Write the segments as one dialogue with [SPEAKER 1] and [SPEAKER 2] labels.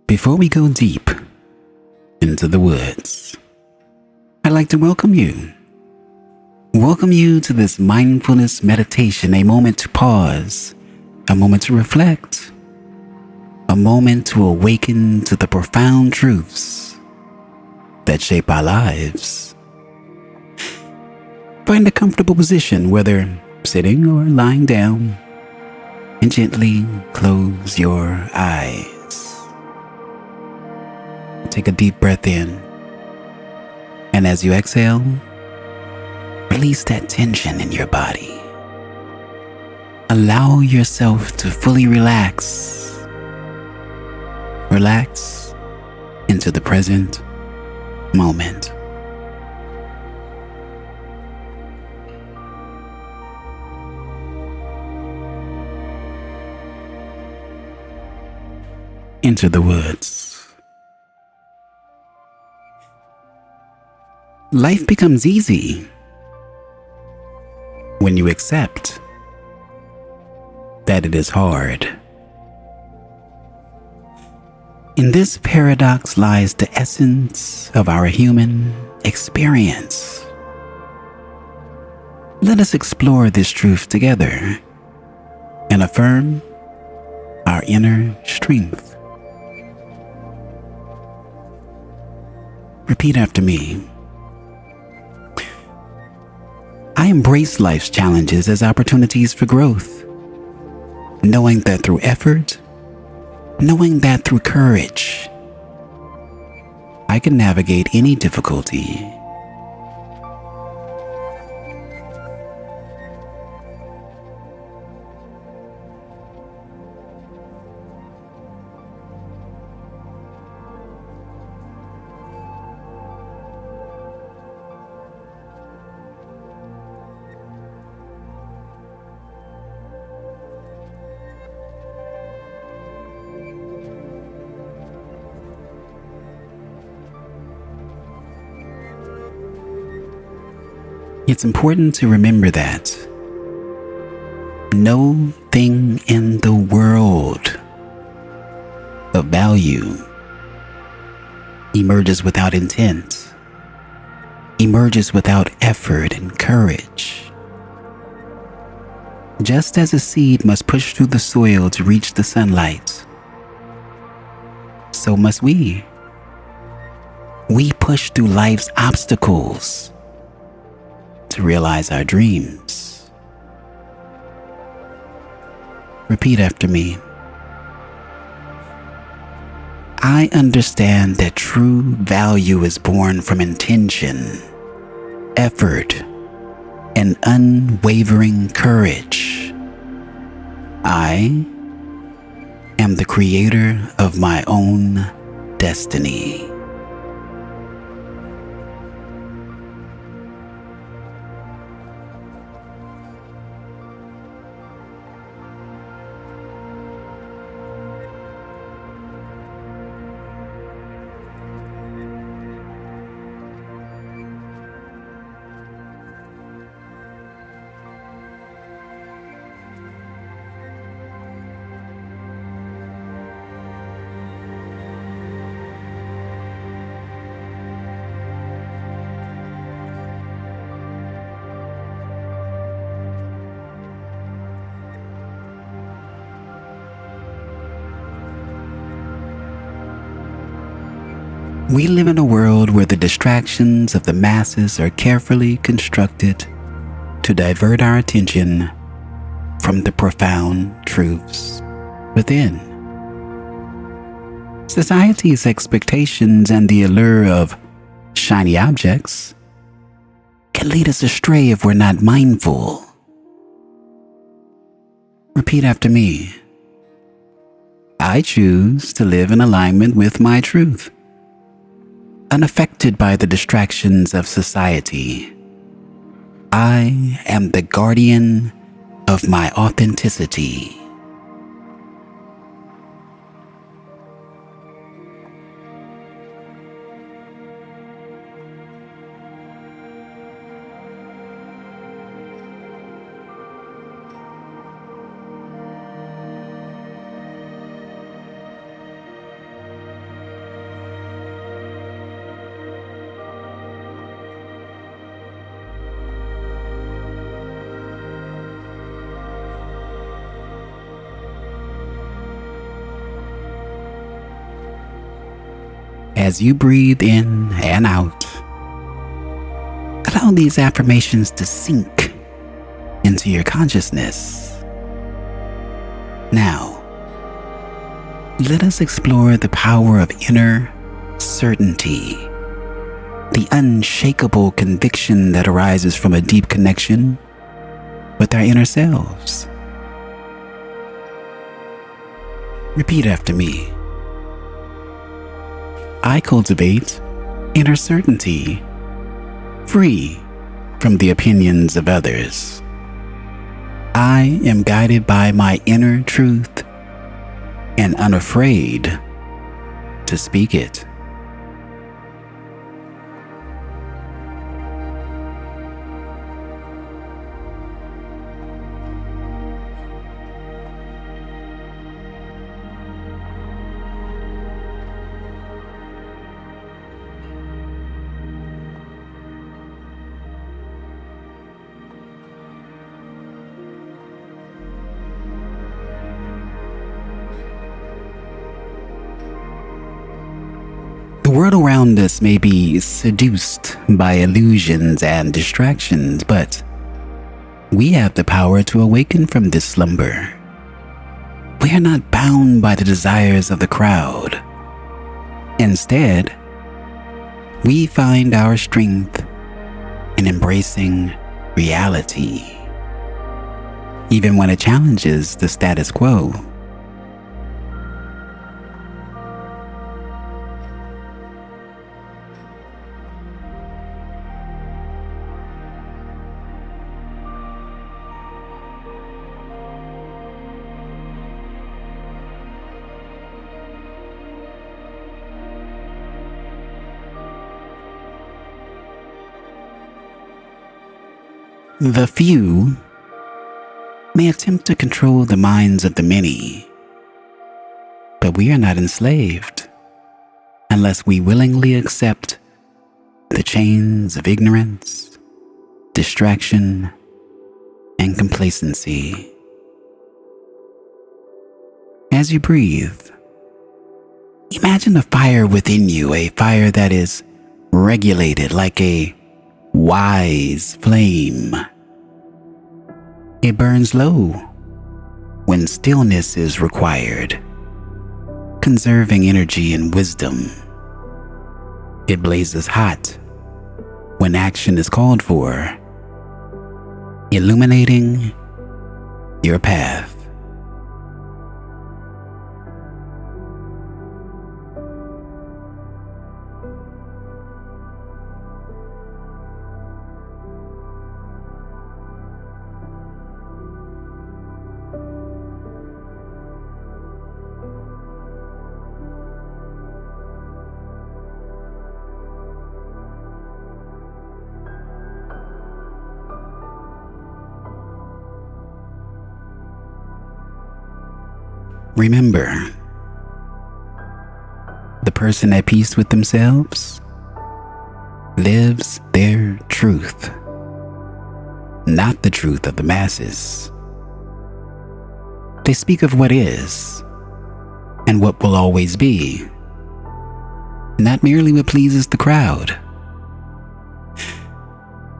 [SPEAKER 1] Before we go deep into the woods, I'd like to welcome you. Welcome you to this mindfulness meditation, a moment to pause, a moment to reflect, a moment to awaken to the profound truths that shape our lives. Find a comfortable position, whether sitting or lying down, and gently close your eyes. Take a deep breath in, and as you exhale, release that tension in your body. Allow yourself to fully relax. Relax into the present moment. Enter the woods. Life becomes easy when you accept that it is hard. In this paradox lies the essence of our human experience. Let us explore this truth together and affirm our inner strength. Repeat after me. I embrace life's challenges as opportunities for growth, knowing that through effort, knowing that through courage, I can navigate any difficulty. It's important to remember that no thing in the world of value emerges without intent, emerges without effort and courage. Just as a seed must push through the soil to reach the sunlight, so must we. We push through life's obstacles to realize our dreams. Repeat after me. I understand that true value is born from intention, effort, and unwavering courage. I am the creator of my own destiny. We live in a world where the distractions of the masses are carefully constructed to divert our attention from the profound truths within. Society's expectations and the allure of shiny objects can lead us astray if we're not mindful. Repeat after me. I choose to live in alignment with my truth, unaffected by the distractions of society. I am the guardian of my authenticity. As you breathe in and out, allow these affirmations to sink into your consciousness. Now, let us explore the power of inner certainty, the unshakable conviction that arises from a deep connection with our inner selves. Repeat after me. I cultivate inner certainty, free from the opinions of others. I am guided by my inner truth and unafraid to speak it. The world around us may be seduced by illusions and distractions, but we have the power to awaken from this slumber. We are not bound by the desires of the crowd. Instead, we find our strength in embracing reality, even when it challenges the status quo. The few may attempt to control the minds of the many, but we are not enslaved unless we willingly accept the chains of ignorance, distraction, and complacency. As you breathe, imagine a fire within you, a fire that is regulated like a wise flame. It burns low when stillness is required, conserving energy and wisdom. It blazes hot when action is called for, illuminating your path. Remember, the person at peace with themselves lives their truth, not the truth of the masses. They speak of what is and what will always be, not merely what pleases the crowd.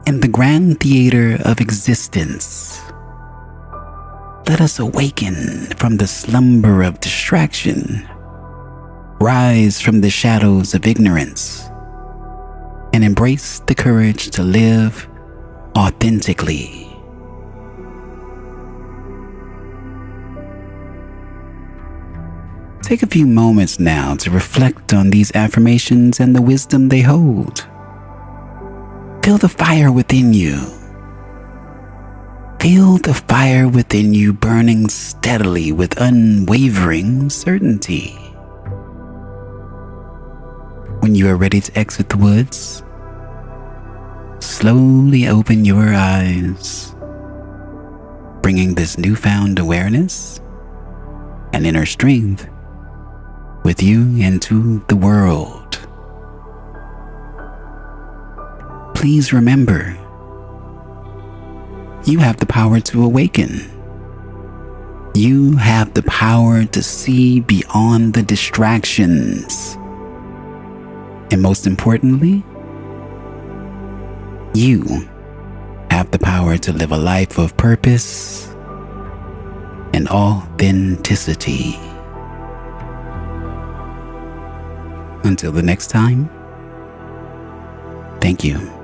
[SPEAKER 1] In the grand theater of existence, let us awaken from the slumber of distraction, rise from the shadows of ignorance, and embrace the courage to live authentically. Take a few moments now to reflect on these affirmations and the wisdom they hold. Feel the fire within you. Feel the fire within you burning steadily with unwavering certainty. When you are ready to exit the woods, slowly open your eyes, bringing this newfound awareness and inner strength with you into the world. Please remember, you have the power to awaken. You have the power to see beyond the distractions. And most importantly, you have the power to live a life of purpose and authenticity. Until the next time, thank you.